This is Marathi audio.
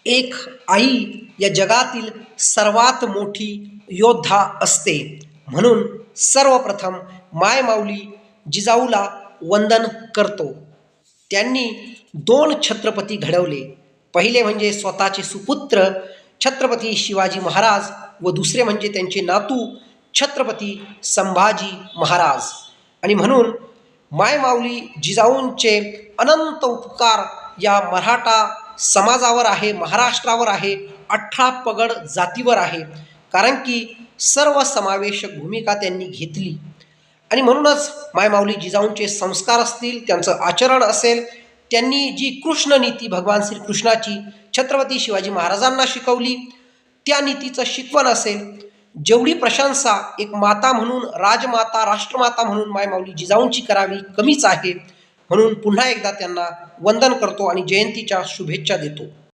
एक आई या जगातील सर्वात मोठी योद्धा असते. म्हणून सर्वप्रथम मायमाऊली जिजाऊला वंदन करतो. त्यांनी दोन छत्रपती घडवले. पहिले म्हणजे स्वतःचे सुपुत्र छत्रपती शिवाजी महाराज व दुसरे म्हणजे त्यांचे नातू छत्रपती संभाजी महाराज. आणि म्हणून मायमाऊली जिजाऊंचे अनंत उपकार या मराठा समाजावर आहे, महाराष्ट्रावर आहे, 18 पगड जातीवर आहे. कारण की सर्वसमावेशक भूमिका त्यांनी घेतली. आणि म्हणूनच मायमाऊली जिजाऊंचे संस्कार असतील, त्यांचं आचरण असेल, त्यांनी जी कृष्णनीती भगवान श्रीकृष्णाची छत्रपती शिवाजी महाराजांना शिकवली, त्या नीतीचं शिकवण असेल, जेवढी प्रशंसा एक माता म्हणून, राजमाता, राष्ट्रमाता म्हणून मायमाऊली जिजाऊंची करावी कमीच आहे. म्हणून पुन्हा एकदा त्यांना वंदन करतो आणि जयंतीच्या शुभेच्छा देतो.